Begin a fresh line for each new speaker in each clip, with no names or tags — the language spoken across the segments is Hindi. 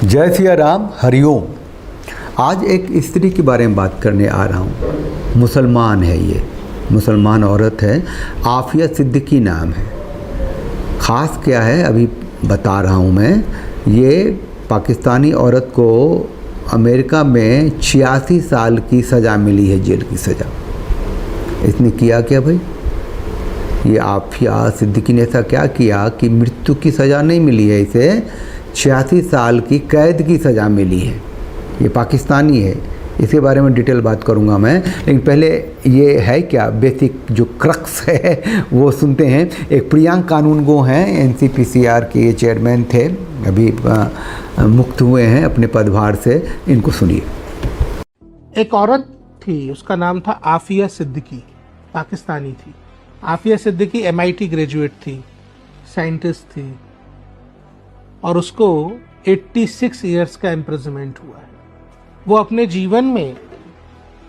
जय सिया राम, हरिओम। आज एक स्त्री के बारे में बात करने आ रहा हूँ। मुसलमान है, ये मुसलमान औरत है, आफिया सिद्दीकी नाम है। ख़ास क्या है अभी बता रहा हूँ मैं। ये पाकिस्तानी औरत को अमेरिका में 86 साल की सज़ा मिली है, जेल की सज़ा। इसने किया क्या भाई? ये आफिया सिद्दीकी ने ऐसा क्या किया कि मृत्यु की सज़ा नहीं मिली है, इसे 86 साल की कैद की सज़ा मिली है। ये पाकिस्तानी है, इसके बारे में डिटेल बात करूंगा मैं। लेकिन पहले ये है क्या बेसिक जो क्रक्स है वो सुनते हैं। एक प्रियंका कानूनगो हैं, एनसीपीसीआर के चेयरमैन थे, अभी मुक्त हुए हैं अपने पदभार से। इनको सुनिए।
एक औरत थी, उसका नाम था आफिया सिद्दीकी, पाकिस्तानी थी। आफिया सिद्दीकी MIT ग्रेजुएट थी, साइंटिस्ट थी, और उसको 86 इयर्स का इम्प्रिजनमेंट हुआ है। वो अपने जीवन में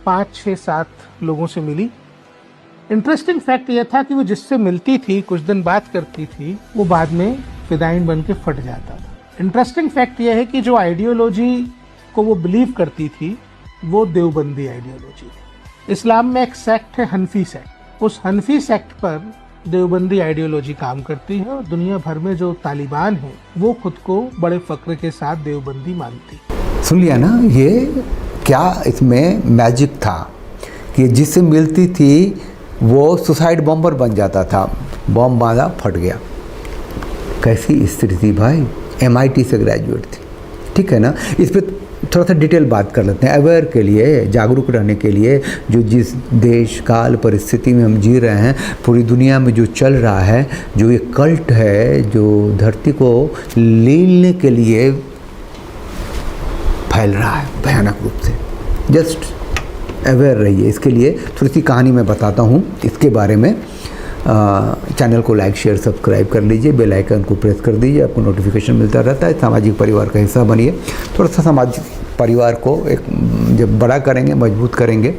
5, 6, 7 लोगों से मिली। इंटरेस्टिंग फैक्ट यह था कि वो जिससे मिलती थी, कुछ दिन बात करती थी, वो बाद में फिदाइन बन के फट जाता था। इंटरेस्टिंग फैक्ट यह है कि जो आइडियोलॉजी को वो बिलीव करती थी वो देवबंदी आइडियोलॉजी थी। इस्लाम में एक सेक्ट है हनफी सेक्ट, उस हनफी सेक्ट पर देवबंदी आइडियोलॉजी काम करती है, और दुनिया भर में जो तालिबान है वो खुद को बड़े फक्र के साथ देवबंदी मानती।
सुन लिया ना? ये क्या इसमें मैजिक था कि जिससे मिलती थी वो सुसाइड बॉम्बर बन जाता था, बॉम्ब बांधा फट गया। कैसी स्थिति थी भाई? MIT से ग्रेजुएट थी, ठीक है ना? इस पर थोड़ा सा डिटेल बात कर लेते हैं, अवेयर के लिए, जागरूक रहने के लिए। जो जिस देश काल परिस्थिति में हम जी रहे हैं, पूरी दुनिया में जो चल रहा है, जो ये कल्ट है जो धरती को लीलने के लिए फैल रहा है भयानक रूप से, जस्ट अवेयर रहिए। इसके लिए थोड़ी सी कहानी मैं बताता हूँ इसके बारे में। चैनल को लाइक, शेयर, सब्सक्राइब कर लीजिए, बेल आइकन को प्रेस कर दीजिए, आपको नोटिफिकेशन मिलता रहता है। सामाजिक परिवार का हिस्सा बनिए। थोड़ा सा सामाजिक परिवार को एक जब बड़ा करेंगे, मजबूत करेंगे,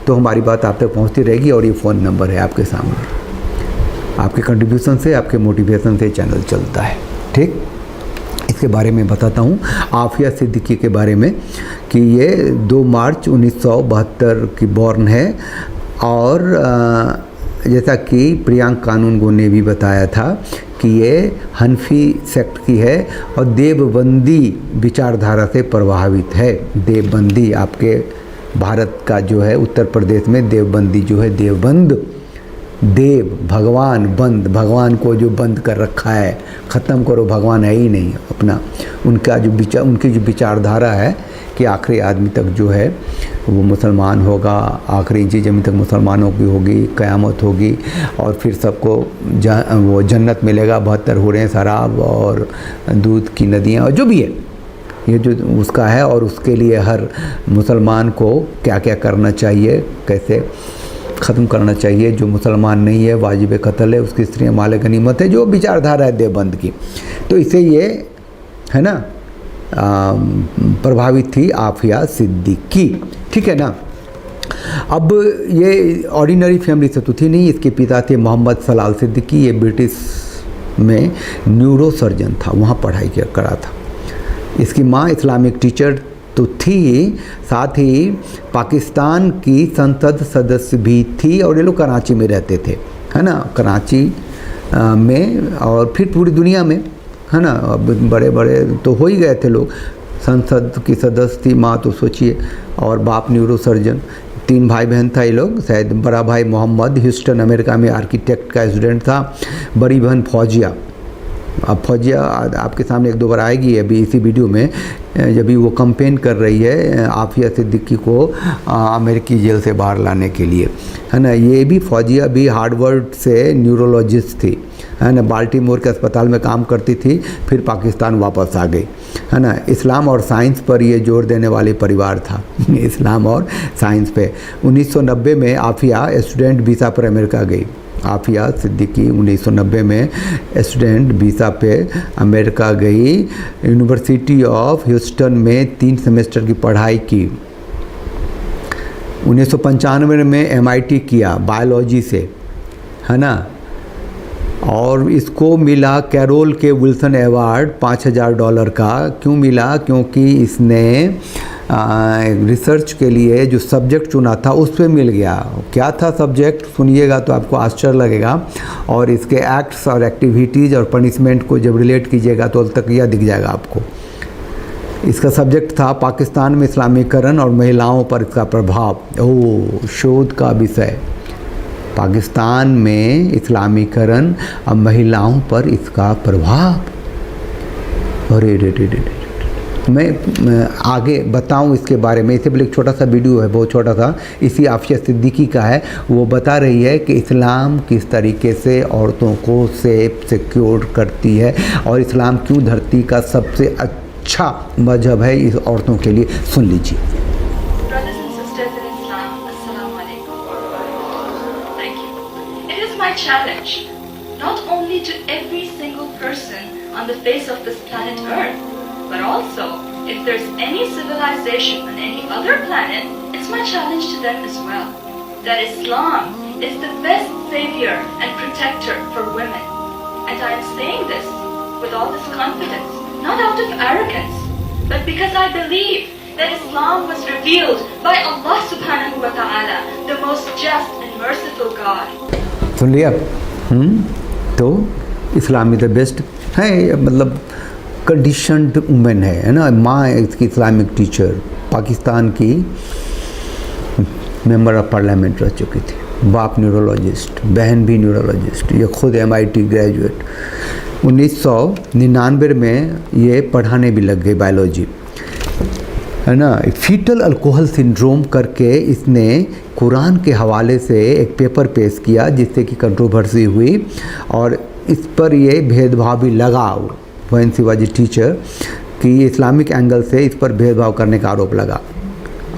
तो हमारी बात आप तक पहुंचती रहेगी। और ये फ़ोन नंबर है आपके सामने। आपके कंट्रीब्यूशन से, आपके मोटिवेशन से चैनल चलता है, ठीक? इसके बारे में बताता हूँ, आफिया सिद्दीकी के बारे में, कि ये 2 मार्च 1972 की बॉर्न है। और जैसा कि प्रियंका कानूनगो ने भी बताया था कि ये हनफी सेक्ट की है और देवबंदी विचारधारा से प्रभावित है। देवबंदी आपके भारत का जो है, उत्तर प्रदेश में देवबंदी जो है, देवबंद, देव भगवान, बंद भगवान को जो बंद कर रखा है, ख़त्म करो, भगवान है ही नहीं अपना। उनका जो विचार, उनकी जो विचारधारा है कि आखिरी आदमी तक जो है वो मुसलमान होगा, आखिरी इंची ज़मीन तक मुसलमानों की होगी, क़यामत होगी, और फिर सबको वो जन्नत मिलेगा, 72 हूरें, शराब और दूध की नदियाँ, और जो भी है ये जो उसका है। और उसके लिए हर मुसलमान को क्या क्या करना चाहिए, कैसे ख़त्म करना चाहिए। जो मुसलमान नहीं है वाजिब कत्ल है, उसकी स्त्रियाँ माल गनीमत है, जो विचारधारा है देवबंद की। तो इसे ये है ना प्रभावित थी आफिया सिद्दीकी, ठीक है ना? अब ये ऑर्डिनरी फैमिली से तो थी नहीं। इसके पिता थे मोहम्मद सलाल सिद्दीकी। ये ब्रिटिश में न्यूरो सर्जन था, वहाँ पढ़ाई करा था। इसकी माँ इस्लामिक टीचर तो थी, साथ ही पाकिस्तान की संसद सदस्य भी थी। और ये लोग कराची में रहते थे, है ना? कराची में, और फिर पूरी दुनिया में, है ना? अब बड़े बड़े तो हो ही गए थे लोग। संसद की सदस्य थी माँ, तो सोचिए, और बाप न्यूरो सर्जन। 3 भाई बहन था ये लोग। शायद बड़ा भाई मोहम्मद ह्यूस्टन अमेरिका में आर्किटेक्ट का स्टूडेंट था। बड़ी बहन फौजिया। अब फौजिया आपके सामने 1-2 बार आएगी अभी इसी वीडियो में, जब भी वो कंपेन कर रही है आफिया सिद्दीकी को अमेरिकी जेल से बाहर लाने के लिए, है ना? ये भी फौजिया भी हार्वर्ड से न्यूरोलॉजिस्ट थी, है ना? बाल्टीमोर के अस्पताल में काम करती थी, फिर पाकिस्तान वापस आ गई, है ना? इस्लाम और साइंस पर ये जोर देने वाले परिवार था इस्लाम और साइंस पे। 1990 में आफिया स्टूडेंट वीज़ा पर अमेरिका गई। आफिया सिद्दीकी 1990 में स्टूडेंट वीज़ा पे अमेरिका गई। यूनिवर्सिटी ऑफ ह्यूस्टन में 3 सेमेस्टर की पढ़ाई की। 1995 में MIT किया बायोलॉजी से, है ना? और इसको मिला कैरोल के विल्सन अवार्ड $5000 का। क्यों मिला? क्योंकि इसने रिसर्च के लिए जो सब्जेक्ट चुना था उस पे मिल गया। क्या था सब्जेक्ट सुनिएगा तो आपको आश्चर्य लगेगा, और इसके एक्ट्स और एक्टिविटीज़ और पनिशमेंट को जब रिलेट कीजिएगा तो तक यह दिख जाएगा आपको। इसका सब्जेक्ट था पाकिस्तान में इस्लामीकरण और महिलाओं पर इसका प्रभाव। ओह, शोध का विषय पाकिस्तान में इस्लामीकरण और महिलाओं पर इसका प्रभाव। अरे रे, मैं आगे बताऊं इसके बारे में। इससे पहले एक छोटा सा वीडियो है, बहुत छोटा सा, इसी आफिया सिद्दीकी का है। वो बता रही है कि इस्लाम किस तरीके से औरतों को सेफ सिक्योर करती है और इस्लाम क्यों धरती का सबसे अच्छा मजहब है इस औरतों के लिए। सुन लीजिए।
Brothers and sisters in Islam, Assalamu alaikum. Thank you. It is my challenge, not only to every single person on the face of this planet Earth, but also if there's any civilization on any other planet, it's my challenge to them as well, that Islam is the best savior and protector for women. And I am saying this with all this confidence, not out of arrogance, but because I believe that Islam was revealed by Allah subhanahu wa ta'ala, the most just and merciful God.
सुन लिया? तो इस्लाम इज द बेस्ट है, मतलब कंडीशनड वुमेन है ना। माँ इसकी इस्लामिक टीचर, पाकिस्तान की मेंबर ऑफ पार्लियामेंट रह चुकी थी, बाप न्यूरोलॉजिस्ट, बहन भी न्यूरोलॉजिस्ट, ये खुद MIT ग्रेजुएट। 1999 में ये पढ़ाने भी लग गई बायोलॉजी, है ना। फीटल अल्कोहल सिंड्रोम करके इसने कुरान के हवाले से एक पेपर पेश किया जिससे कि कंट्रोवर्सी हुई, और इस पर ये भेदभाव भी लगा when she was a teacher कि इस्लामिक एंगल से इस पर भेदभाव करने का आरोप लगा।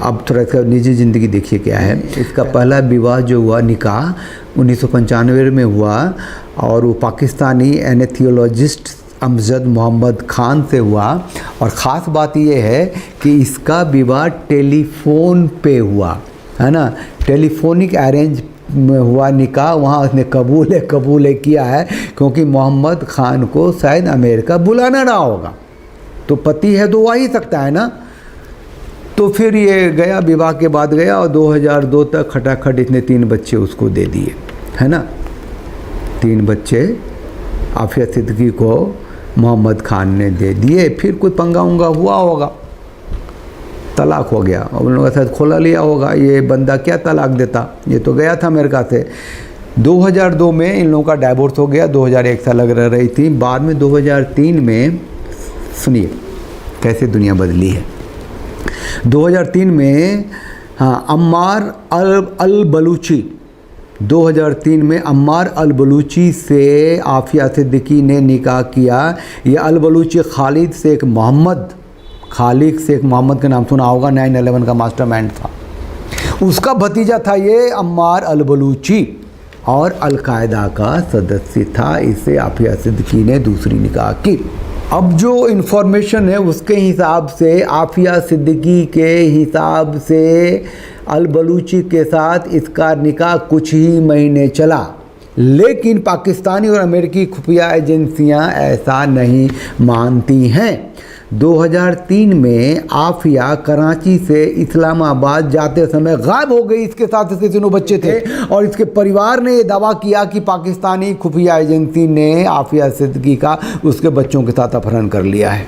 अब थोड़ा इसका निजी ज़िंदगी देखिए क्या है। इसका पहला विवाह जो हुआ, निकाह 1995 में हुआ, और वो पाकिस्तानी एनेथियोलॉजिस्ट अमजद मोहम्मद खान से हुआ। और ख़ास बात यह है कि इसका विवाह टेलीफोन पे हुआ, है ना। टेलीफोनिक अरेंज में हुआ निकाह, वहाँ उसने कबूल है किया है, क्योंकि मोहम्मद खान को शायद अमेरिका बुलाना रहा होगा, तो पति है तो आ ही सकता है ना। तो फिर ये गया, विवाह के बाद गया, और 2002 तक खटाखट इसने 3 बच्चे उसको दे दिए, है ना। 3 बच्चे आफिया सिद्दीकी को मोहम्मद खान ने दे दिए। फिर कोई पंगा उंगा हुआ होगा, तलाक हो गया, और उन लोगों के साथ खोला लिया होगा। ये बंदा क्या तलाक देता, ये तो गया था अमेरिका से। 2002 में इन लोगों का डाइवोर्स हो गया, 2001 साल लग रही थी। बाद में 2003 में, सुनिए कैसे दुनिया बदली है। 2003 में अम्मार अल बलूची, 2003 में अम्मार अल बलूची से आफिया सिद्दीकी ने निकाह किया। ये अल बलूची खालिद शेख मोहम्मद का नाम सुना होगा, 9/11 का मास्टरमाइंड था, उसका भतीजा था ये अम्मार अल बलूची, और अलकायदा का सदस्य था। इससे आफिया सिद्दीकी ने दूसरी निकाह की। अब जो इन्फॉर्मेशन है उसके हिसाब से, आफिया सिद्दीकी के हिसाब से अल बलूची के साथ इसका निकाह कुछ ही महीने चला, लेकिन पाकिस्तानी और अमेरिकी खुफिया एजेंसियां ऐसा नहीं मानती हैं। 2003 में आफिया कराची से इस्लामाबाद जाते समय गायब हो गई। इसके साथ इसके 3 बच्चे थे, और इसके परिवार ने यह दावा किया कि पाकिस्तानी खुफिया एजेंसी ने आफिया सिद्दीकी का उसके बच्चों के साथ अपहरण कर लिया है।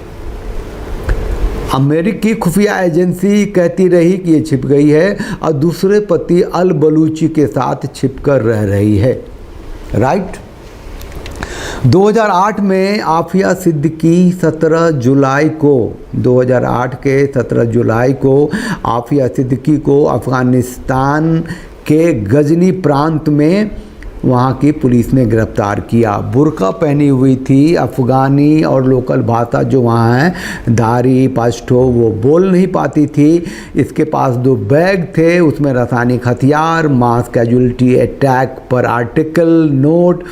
अमेरिकी खुफिया एजेंसी कहती रही कि ये छिप गई है, और दूसरे पति अल बलूची के साथ छिपकर रह रही है। राइट। 2008 में आफिया सिद्दीकी 2008 के 17 जुलाई को आफिया सिद्दीकी को अफ़गानिस्तान के गजनी प्रांत में वहाँ की पुलिस ने गिरफ्तार किया। बुर्का पहनी हुई थी। अफ़गानी और लोकल भाषा जो वहाँ है, दारी पश्तो, वो बोल नहीं पाती थी। इसके पास 2 बैग थे, उसमें रासायनिक हथियार, मास कैजुअलिटी अटैक पर आर्टिकल नोट,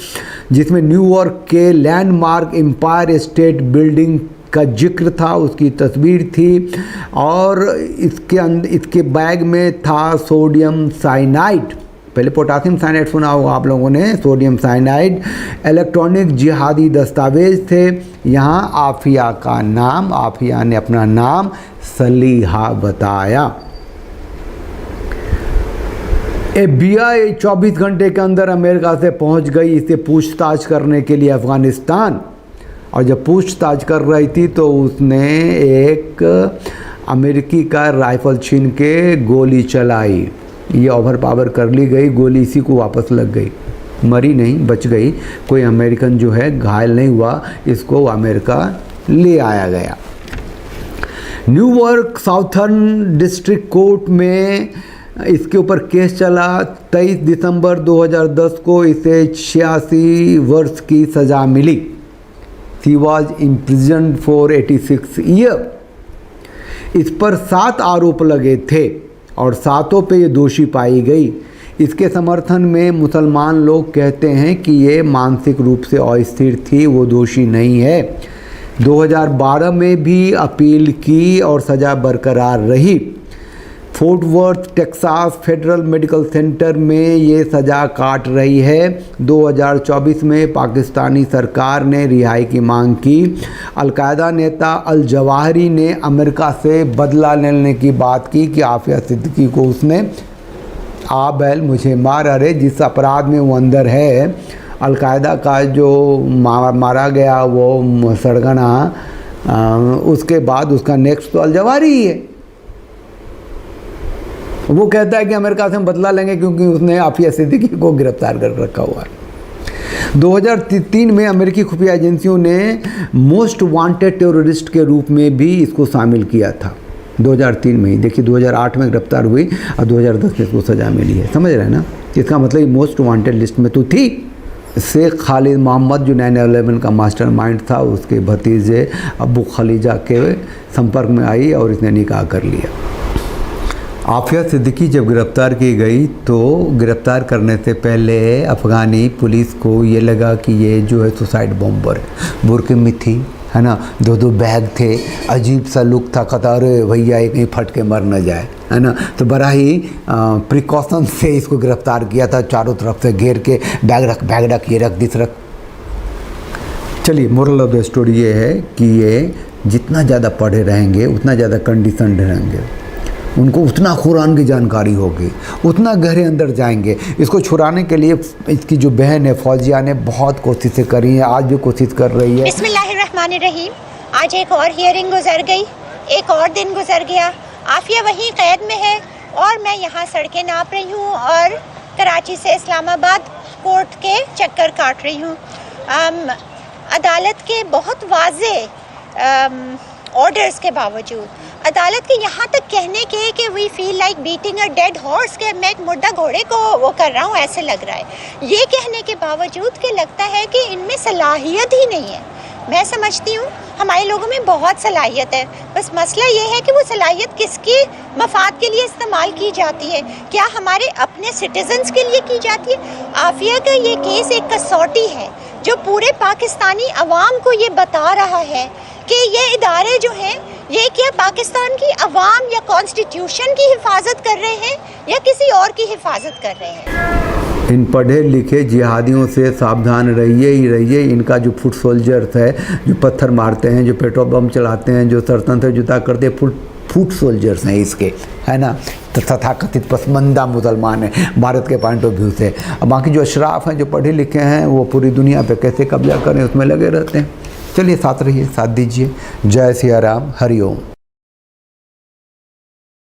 जिसमें न्यूयॉर्क के लैंडमार्क एम्पायर स्टेट बिल्डिंग का जिक्र था, उसकी तस्वीर थी। और इसके बैग में था सोडियम साइनाइड, पहले पोटासियम साइनाइड सुना होगा आप लोगों ने, सोडियम साइनाइड इलेक्ट्रॉनिक जिहादी दस्तावेज थे। यहाँ आफिया का नाम, आफिया ने अपना नाम सलीहा बताया। FBI 24 घंटे के अंदर अमेरिका से पहुंच गई इसे पूछताछ करने के लिए अफ़गानिस्तान, और जब पूछताछ कर रही थी तो उसने एक अमेरिकी का राइफल छीन के गोली चलाई। ये ओवर पावर कर ली गई, गोली इसी को वापस लग गई, मरी नहीं, बच गई। कोई अमेरिकन जो है घायल नहीं हुआ, इसको अमेरिका ले आया गया। न्यूयॉर्क साउथर्न डिस्ट्रिक्ट कोर्ट में इसके ऊपर केस चला। 23 दिसंबर 2010 को इसे 86 वर्ष की सज़ा मिली। She was imprisoned for 86 year. इस पर 7 आरोप लगे थे और 7 पे ये दोषी पाई गई। इसके समर्थन में मुसलमान लोग कहते हैं कि ये मानसिक रूप से अस्थिर थी, वो दोषी नहीं है। 2012 में भी अपील की और सज़ा बरकरार रही। Fort worth Texas federal medical centre में ये सज़ा काट रही है। 2024 में पाकिस्तानी सरकार ने रिहाई की मांग की। अलकायदा नेता अल जवाहिरी ने अमेरिका से बदला लेने की बात की कि आफिया सिद्दीकी को उसने आ बैल मुझे मार, अरे जिस अपराध में वो अंदर है, अलकायदा का जो मारा गया वो सरगना, उसके बाद उसका नेक्स्ट तो अल जवाहिरी ही है। वो कहता है कि अमेरिका से हम बदला लेंगे क्योंकि उसने आफिया सिद्दीकी को गिरफ्तार कर रखा हुआ है। 2003 में अमेरिकी खुफिया एजेंसियों ने मोस्ट वांटेड टेररिस्ट के रूप में भी इसको शामिल किया था। 2003 में ही, देखिए 2008 में गिरफ्तार हुई और 2010 में इसको सज़ा मिली है। समझ रहे हैं ना, इसका मतलब मोस्ट वांटेड लिस्ट में तो थी। शेख खालिद मोहम्मद जो 9/11 का मास्टरमाइंड था, उसके भतीजे अबू खलीजा के संपर्क में आई और इसने निकाह कर लिया। आफिया सिद्दीकी जब गिरफ़्तार की गई तो गिरफ़्तार करने से पहले अफ़गानी पुलिस को ये लगा कि ये जो है सुसाइड बॉम्बर है। बुरके में थी, है ना, 2 बैग थे, अजीब सा लुक था, कतार भैया एक कहीं फट के मर न जाए, है ना। तो बड़ा ही प्रिकॉशन से इसको गिरफ़्तार किया था, चारों तरफ से घेर के बैग रख, ये रख, दिस रख। चलिए, मोरल ऑफ द स्टोरी ये है कि ये जितना ज़्यादा पढ़े रहेंगे उतना ज़्यादा कंडीशनड रहेंगे, उनको उतना कुरान की जानकारी होगी, उतना गहरे अंदर जाएंगे। इसको छुड़ाने के लिए इसकी जो बहन है फौजिया ने बहुत कोशिशें करी हैं, आज भी कोशिश कर रही है।
बिस्मिल्लाहिर्रहमानिर्रहीम। आज एक और हियरिंग गुजर गई, एक और दिन गुजर गया। आफिया वहीं कैद में है और मैं यहाँ सड़कें नाप रही हूँ और कराची से इस्लामाबाद कोर्ट के चक्कर काट रही हूँ। अदालत के बहुत वाज़े ऑर्डर्स के बावजूद, अदालत के यहाँ तक कहने के कि we feel like beating a dead horse, के मैं एक मुर्दा घोड़े को वो कर रहा हूँ ऐसे लग रहा है, ये कहने के बावजूद कि लगता है कि इनमें सलाहियत ही नहीं है। मैं समझती हूँ हमारे लोगों में बहुत सलाहियत है, बस मसला ये है कि वो सलाहियत किसकी मफाद के लिए इस्तेमाल की जाती है, क्या हमारे अपने सिटीजन्स के लिए की जाती है। आफिया का ये केस एक कसौटी है जो पूरे पाकिस्तानी अवाम को ये बता रहा है कि ये इदारे जो हैं ये क्या पाकिस्तान की अवाम या कॉन्स्टिट्यूशन की हिफाजत कर रहे हैं या किसी और की हिफाजत कर रहे हैं।
इन पढ़े लिखे जिहादियों से सावधान रहिए ही रहिए। इनका जो फुट सोल्जर्स है, जो पत्थर मारते हैं, जो पेट्रोल बम चलाते हैं, जो सरतन से जुदा करते हैं, फुट सोल्जर्स हैं इसके, है ना। तथाकथित पसमंदा मुसलमान हैं भारत के पॉइंट ऑफ व्यू से। अब बाकी जो अशराफ हैं, जो पढ़े लिखे हैं, वो पूरी दुनिया पे कैसे कब्जा करें उसमें लगे रहते हैं। चलिए, साथ रहिए, साथ दीजिए। जय सिया राम, हरि ओम।